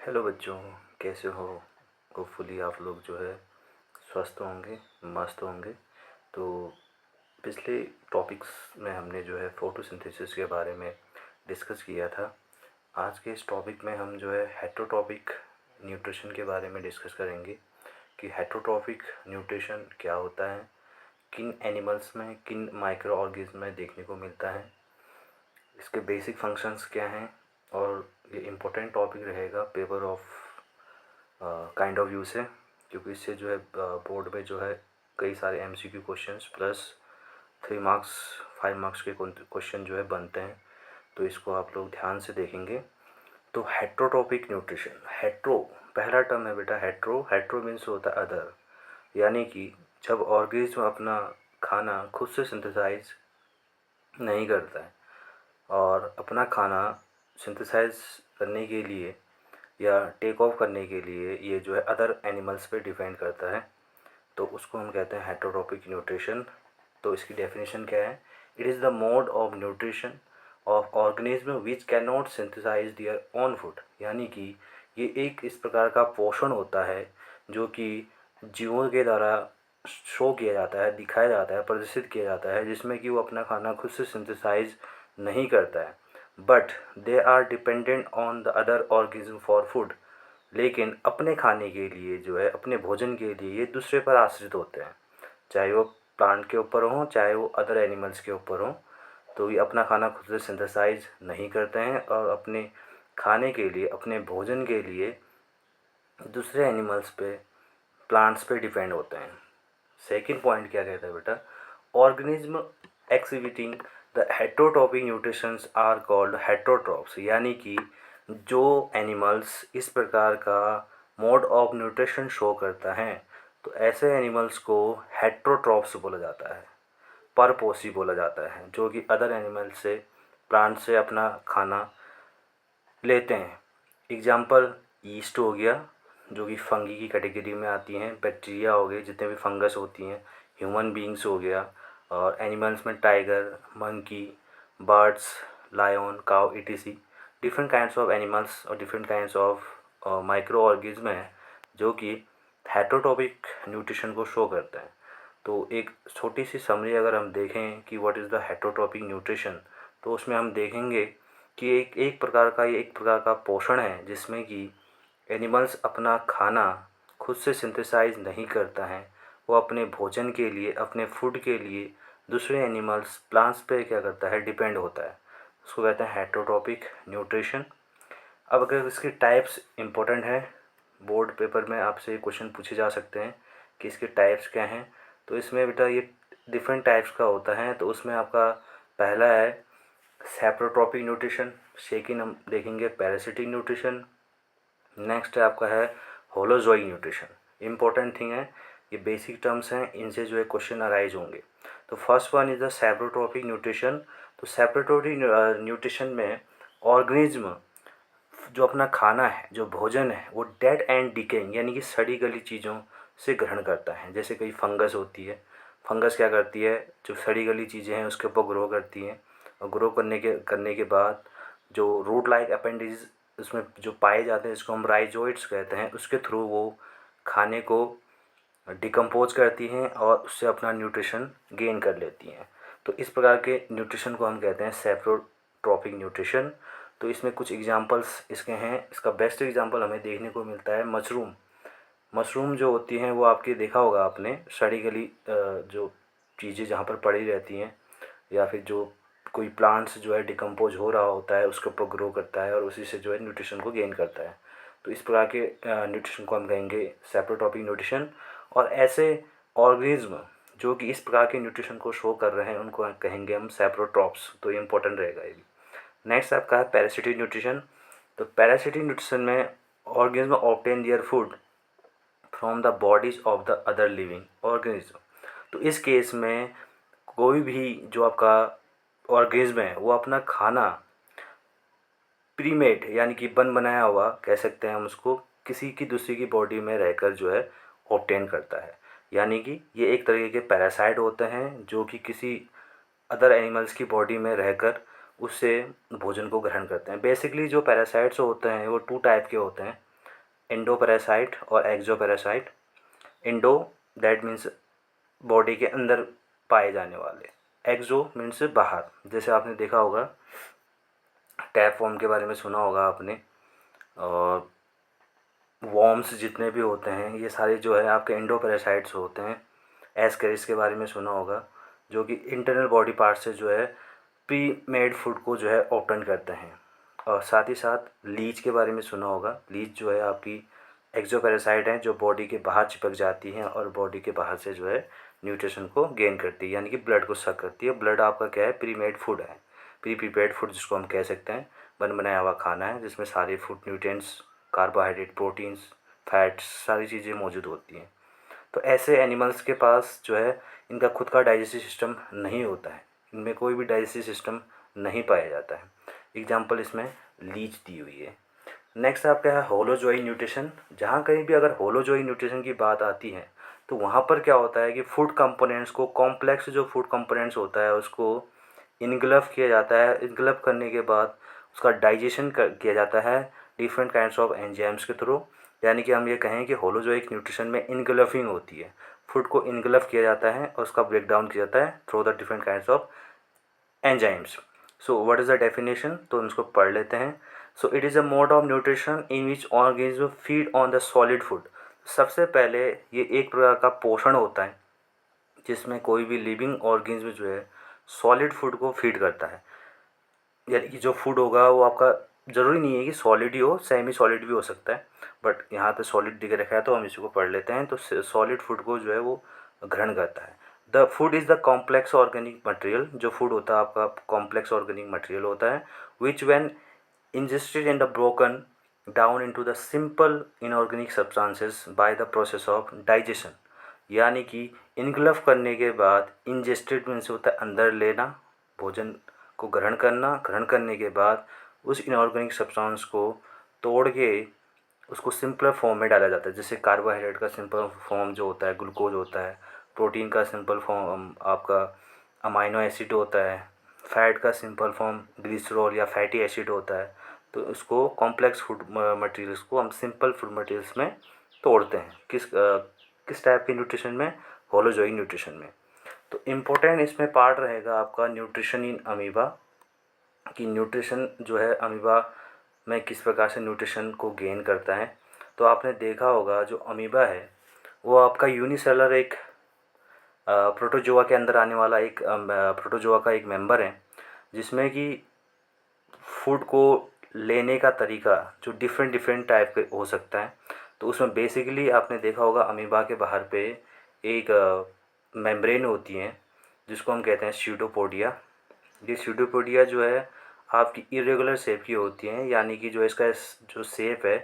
Hello बच्चों, कैसे हो? होपफुली आप लोग जो है स्वस्थ होंगे, मस्त होंगे। तो पिछले टॉपिक्स में हमने जो है फ़ोटोसिंथेसिस के बारे में डिस्कस किया था। आज के इस टॉपिक में हम जो है हेटरोट्रॉपिक न्यूट्रिशन के बारे में डिस्कस करेंगे कि हेटरोट्रॉपिक न्यूट्रिशन क्या होता है, किन एनिमल्स में, किन माइक्रो ऑर्गेनिज्म में देखने को मिलता है, इसके बेसिक फंक्शंस क्या हैं। और ये इम्पोर्टेंट टॉपिक रहेगा paper of kind of view से, क्योंकि इससे जो है बोर्ड में जो है कई सारे MCQ questions plus 3 marks 5 marks के क्वेश्चन जो है बनते हैं। तो इसको आप लोग ध्यान से देखेंगे। तो हेट्रोट्रॉपिक न्यूट्रिशन, हेट्रो पहला टर्म है बेटा। हेट्रो हेट्रो मीन्स होता है अदर, यानी कि जब ऑर्गेनिज्म अपना खाना खुद से सिंथेसाइज नहीं करता है और अपना खाना सिंथेसाइज करने के लिए या टेक ऑफ करने के लिए ये जो है अदर एनिमल्स पे डिपेंड करता है, तो उसको हम कहते हैं हेटरोट्रॉपिक न्यूट्रिशन। तो इसकी डेफिनेशन क्या है? It is the mode of nutrition of organism which can not synthesise their own food, यानी कि ये एक इस प्रकार का पोषण होता है जो कि जीवों के द्वारा शो किया जाता है, दिखाया जाता है, प्रदर्शित किया जाता है, जिसमें कि वो अपना खाना खुद से सिंथेसाइज नहीं करता है, but they are dependent on the other organism for food. लेकिन अपने खाने के लिए जो है, अपने भोजन के लिए ये दूसरे पर आश्रित होते हैं, चाहे वो प्लांट के ऊपर हों, चाहे वो अदर एनिमल्स के ऊपर हों। तो ये अपना खाना खुद से सिंथेसाइज नहीं करते हैं और अपने खाने के लिए, अपने भोजन के लिए दूसरे एनिमल्स पे, प्लांट्स पे डिपेंड होते हैं। सेकंड पॉइंट क्या कहता है बेटा? Organism exhibiting the heterotrophic nutritions are called heterotrophs, यानी कि जो एनिमल्स इस प्रकार का मोड ऑफ न्यूट्रिशन शो करता है, तो ऐसे एनिमल्स को हेटरोट्रॉप्स बोला जाता है, परपोषी बोला जाता है, जो कि अदर एनिमल से, प्लांट से अपना खाना लेते हैं। एग्जाम्पल ईस्ट हो गया, जो कि फंगी की कैटेगरी में आती हैं। बैक्टीरिया हो गए, जितने भी फंगस होती हैं। ह्यूमन बींग्स हो गया, और एनिमल्स में tiger, monkey, birds, lion, cow E T C. Different kinds of animals और different kinds of microorganism हैं जो कि हेटरोट्रॉपिक न्यूट्रिशन को शो करते हैं। तो एक छोटी सी समरी अगर हम देखें कि what is the heterotrophic nutrition, तो उसमें हम देखेंगे कि एक प्रकार का, ये एक प्रकार का पोषण है जिसमें कि एनिमल्स अपना खाना खुद से सिंथेसाइज नहीं करता है, वो अपने भोजन के लिए, अपने फूड के लिए दूसरे एनिमल्स, प्लांट्स पे क्या करता है, डिपेंड होता है। उसको कहते हैं हेटरोट्रॉपिक न्यूट्रिशन। अब अगर इसके टाइप्स इम्पोर्टेंट है, बोर्ड पेपर में आपसे क्वेश्चन पूछे जा सकते हैं कि इसके टाइप्स क्या हैं। तो इसमें बेटा ये डिफरेंट टाइप्स का होता है। तो उसमें आपका पहला है सेप्रोट्रॉपिक न्यूट्रिशन, सेकंड हम देखेंगे पैरासिटिक न्यूट्रिशन, नेक्स्ट है आपका है होलोजोइक न्यूट्रिशन। इंपॉर्टेंट थिंग है, ये बेसिक टर्म्स हैं, इनसे जो है क्वेश्चन अराइज होंगे। तो first one is the saprotrophic nutrition. तो सेप्रोट्रॉपिक न्यूट्रिशन में ऑर्गेनिज्म जो अपना खाना है, जो भोजन है, वो डेड एंड डिकेइंग, यानी कि सड़ी गली चीज़ों से ग्रहण करता है। जैसे कई फंगस होती है, फंगस क्या करती है, जो सड़ी गली चीज़ें हैं उसके ऊपर ग्रो करती हैं, और ग्रो करने के बाद जो रूट लाइक अपेंडिज उसमें जो पाए जाते हैं, इसको हम राइजोइड्स कहते हैं, उसके थ्रू वो खाने को डिकम्पोज करती हैं और उससे अपना न्यूट्रिशन गेन कर लेती हैं। तो इस प्रकार के न्यूट्रिशन को हम कहते हैं सेप्रोट्रॉपिक न्यूट्रिशन। तो इसमें कुछ एग्जांपल्स इसके हैं। इसका बेस्ट एग्जांपल हमें देखने को मिलता है मशरूम। मशरूम जो होती हैं वो आपके देखा होगा आपने, सड़ी गली जो चीज़ें जहाँ पर पड़ी रहती हैं, या फिर जो कोई प्लांट्स जो है डिकम्पोज हो रहा होता है उसके ऊपर ग्रो करता है और उसी से जो है न्यूट्रिशन को गेन करता है। तो इस प्रकार के न्यूट्रिशन को हम कहेंगे सेप्रोट्रॉपिक न्यूट्रिशन। और ऐसे ऑर्गेनिज्म जो कि इस प्रकार के न्यूट्रिशन को शो कर रहे हैं उनको कहेंगे हम सेप्रोट्रॉप्स। तो ये इंपॉर्टेंट रहेगा ये भी। नेक्स्ट आपका है पैरासिटिक न्यूट्रिशन। तो पैरासिटिक न्यूट्रिशन में organism obtain their food from the bodies of the other living organism. तो इस केस में कोई भी जो आपका ऑर्गेनिज्म है वो अपना खाना प्रीमेड, यानी कि बन बनाया हुआ कह सकते हैं हम उसको, किसी की दूसरी की बॉडी में रहकर जो है ऑब्टेन करता है। यानी कि ये एक तरीके के पैरासाइट होते हैं जो कि किसी अदर एनिमल्स की बॉडी में रहकर उससे भोजन को ग्रहण करते हैं। बेसिकली जो पैरासाइट्स होते हैं वो 2 टाइप के होते हैं। एंडोपैरासाइट और एक्सोपैरासाइट। इंडो दैट मीन्स बॉडी के अंदर पाए जाने वाले, एक्सो मीन्स बाहर। जैसे आपने देखा होगा टैप फॉर्म के बारे में सुना होगा आपने, और वॉर्म्स जितने भी होते हैं ये सारे जो है आपके एंडोपैरासाइट्स होते हैं। एस्केरिस के बारे में सुना होगा, जो कि इंटरनल बॉडी पार्ट से जो है प्री मेड फूड को जो है ओपन करते हैं। और साथ ही साथ लीच के बारे में सुना होगा। लीच जो है आपकी एक्सोपैरासाइट है जो बॉडी के बाहर चिपक जाती हैं और बॉडी के बाहर से जो है न्यूट्रिशन को गेन करती है, यानी कि ब्लड को सक करती है। ब्लड आपका क्या है, प्री मेड फूड है, प्री प्रिपेयर्ड फूड जिसको हम कह सकते हैं, बन बनाया हुआ खाना है जिसमें सारे food nutrients, carbohydrate, proteins, fats, सारी चीज़ें मौजूद होती हैं। तो ऐसे एनिमल्स के पास जो है इनका खुद का डाइजेस्टिव सिस्टम नहीं होता है, इनमें कोई भी डाइजेस्टिव सिस्टम नहीं पाया जाता है। एग्जाम्पल इसमें लीच दी हुई है। नेक्स्ट आपका है होलोजोई न्यूट्रिशन। जहाँ कहीं भी अगर होलोजोई न्यूट्रिशन की बात आती है तो वहाँ पर क्या होता है कि फूड कंपोनेंट्स को, कॉम्प्लेक्स जो फूड कंपोनेंट्स होता है उसको इनगल्फ किया जाता है। इनगल्फ करने के बाद उसका डाइजेशन किया जाता है डिफरेंट काइंड्स ऑफ एंजाइम्स के थ्रू। यानी कि हम ये कहें कि होलोजोइक न्यूट्रिशन में इनगल्फिंग होती है, फूड को इनगल्फ किया जाता है और उसका ब्रेक डाउन किया जाता है through the different kinds of enzymes. So what is the definition, तो हम इसको पढ़ लेते हैं। So it is a mode of nutrition in which organism feed on the solid food. सबसे पहले ये एक प्रकार का पोषण होता है जिसमें कोई भी लिविंग ऑर्गेनिज्म जो है सॉलिड फूड को फीड करता है। यानी कि जो फूड होगा वो आपका ज़रूरी नहीं है कि सॉलिड ही हो, सेमी सॉलिड भी हो सकता है, बट यहाँ पे सॉलिड दिख रखा है तो हम इसी को पढ़ लेते हैं। तो सॉलिड फूड को जो है वो ग्रहण करता है। The food is the complex organic material. जो फूड होता है आपका कॉम्प्लेक्स ऑर्गेनिक मटेरियल होता है विच when ingested and broken down into the simple inorganic substances by the process of digestion। यानी कि इनगल्फ करने के बाद, इंजेस्टेड मीन्स होता है अंदर लेना, भोजन को ग्रहण करना, ग्रहण करने के बाद उस इनऑर्गेनिक सब्सटेंस को तोड़ के उसको सिंपल फॉर्म में डाला जाता है। जैसे कार्बोहाइड्रेट का सिंपल फॉर्म जो होता है ग्लूकोज होता है, प्रोटीन का सिंपल फॉर्म आपका अमाइनो एसिड होता है, फैट का सिंपल फॉर्म ग्लिसरॉल या फैटी एसिड होता है। तो उसको कॉम्प्लेक्स फूड मटेरियल्स को हम सिंपल फूड मटेरियल्स में तोड़ते हैं। किस टाइप के न्यूट्रिशन में, होलोजोइक न्यूट्रिशन में। तो इम्पोर्टेंट इसमें पार्ट रहेगा आपका न्यूट्रिशन इन अमीबा, कि न्यूट्रिशन जो है अमीबा में किस प्रकार से न्यूट्रिशन को गेन करता है। तो आपने देखा होगा जो अमीबा है वो आपका यूनिसेलर एक प्रोटोजोआ के अंदर आने वाला एक प्रोटोजोआ का एक मेंबर है, जिसमें कि फूड को लेने का तरीका जो डिफरेंट डिफरेंट टाइप के हो सकता है। तो उसमें बेसिकली आपने देखा होगा अमीबा के बाहर पे एक मेम्ब्रेन होती है जिसको हम कहते हैं स्यूडोपोडिया। ये स्यूडोपोडिया जो है आपकी इरेगुलर शेप की होती हैं, यानी कि जो इसका जो शेप है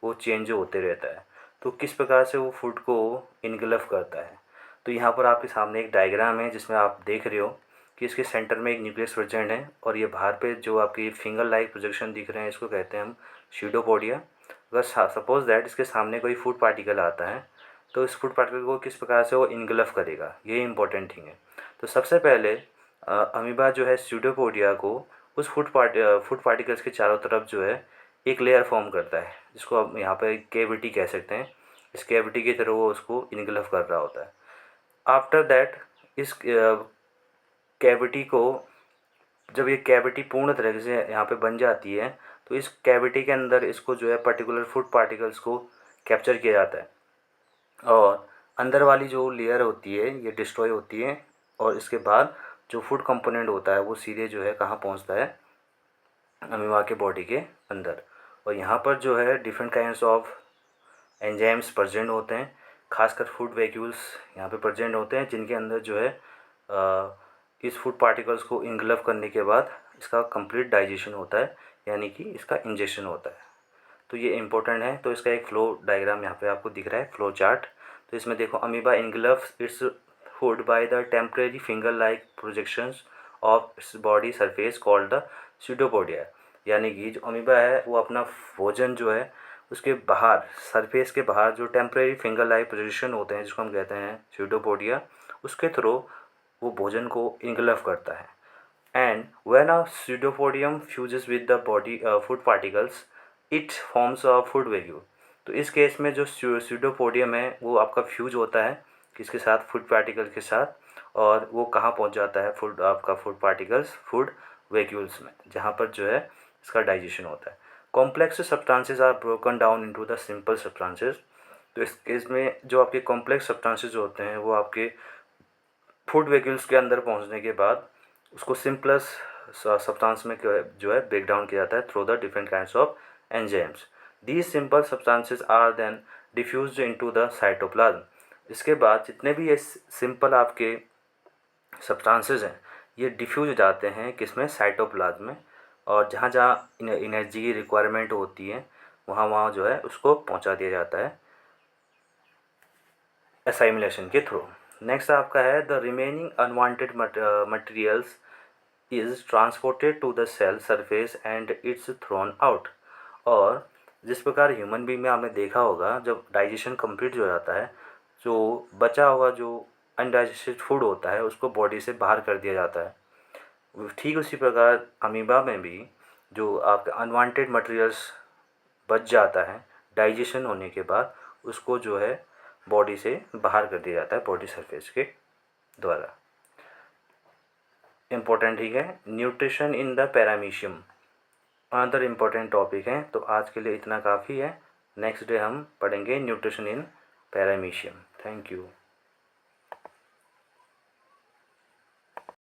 वो चेंज होते रहता है। तो किस प्रकार से वो फूड को इनगल्फ करता है। तो यहाँ पर आपके सामने एक डायग्राम है जिसमें आप देख रहे हो कि इसके सेंटर में एक न्यूक्लियस प्रेजेंट है और ये बाहर पे जो आपकी फिंगर लाइक प्रोजेक्शन दिख रहे हैं इसको कहते हैं हम स्यूडोपोडिया। अगर सपोज दैट इसके सामने कोई फूड पार्टिकल आता है तो इस फूड पार्टिकल को किस प्रकार से वो इनगल्फ करेगा, ये इंपॉर्टेंट थिंग है। तो सबसे पहले अमीबा जो है स्यूडोपोडिया को उस फूड पार्टिकल्स के चारों तरफ जो है एक लेयर फॉर्म करता है जिसको आप यहाँ पर केविटी कह सकते हैं। इस केविटी की तरह वो उसको इनगल्फ कर रहा होता है। आफ्टर दैट इस कैविटी को, जब ये कैविटी पूर्ण तरीके से यहाँ पे बन जाती है तो इस कैविटी के अंदर इसको जो है पर्टिकुलर फूड पार्टिकल्स को कैप्चर किया जाता है और अंदर वाली जो लेयर होती है ये डिस्ट्रॉय होती है और इसके बाद जो फूड कंपोनेंट होता है वो सीधे जो है कहाँ पहुँचता है, अमीबा के बॉडी के अंदर। और यहाँ पर जो है different kinds of enzymes present होते हैं, खासकर फूड वैक्यूल्स यहाँ पे प्रेजेंट होते हैं जिनके अंदर जो है इस फूड पार्टिकल्स को इनगल्फ करने के बाद इसका कंप्लीट डाइजेशन होता है, यानी कि इसका इंजेक्शन होता है। तो ये इंपॉर्टेंट है। तो इसका एक फ्लो डायग्राम यहाँ पे आपको दिख रहा है, फ्लो चार्ट। तो इसमें देखो amoeba engulfs its food by the temporary finger like projections of its body surface called the pseudopodia. यानी कि जो अमीबा है वो अपना भोजन जो है उसके बाहर, सरफेस के बाहर जो टेम्परेरी फिंगर लाइक प्रोजेक्शन होते हैं जिसको हम कहते हैं स्यूडोपोडिया, उसके थ्रू वो भोजन को इनगल्फ करता है। And when a pseudopodium fuses with the body food particles it forms a food vacuole. तो इस केस में जो स्यूडोपोडियम है वो आपका फ्यूज होता है किसके साथ, फूड पार्टिकल के साथ, और वो कहाँ पहुंच जाता है, फूड पार्टिकल्स फूड वैक्यूल्स में, जहाँ पर जो है इसका डाइजेशन होता है। Complex substances are broken down into the simple substances. तो इस केस में जो आपके कॉम्प्लेक्स सब्सटेंसेस होते हैं वो आपके फूड वैक्यूल्स के अंदर पहुंचने के बाद उसको सिंपलेस्ट सब्सटेंस में जो है ब्रेक डाउन किया जाता है through the different kinds of enzymes. These simple substances are then diffused into the cytoplasm. इसके बाद जितने भी ये सिंपल आपके सब्सटेंसेस हैं ये डिफ्यूज हो जाते हैं किसमें, साइटोप्लाज्म में, और जहाँ जहाँ एनर्जी की रिक्वायरमेंट होती है वहाँ वहाँ जो है उसको पहुँचा दिया जाता है असाइमिलेशन के थ्रू। नेक्स्ट आपका है the remaining unwanted materials is transported to the cell surface and it's thrown out. और जिस प्रकार ह्यूमन बीइंग में आपने देखा होगा जब डाइजेशन कंप्लीट हो जाता है जो बचा हुआ जो अनडाइजेस्टेड फूड होता है उसको बॉडी से बाहर कर दिया जाता है। ठीक उसी प्रकार अमीबा में भी जो आपके अनवांटेड मटेरियल्स बच जाता है डाइजेशन होने के बाद उसको जो है बॉडी से बाहर कर दिया जाता है बॉडी सरफेस के द्वारा। इम्पोर्टेंट ठीक है, nutrition in the paramecium another important topic है। तो आज के लिए इतना काफ़ी है, नेक्स्ट डे हम पढ़ेंगे nutrition in paramecium. Thank you.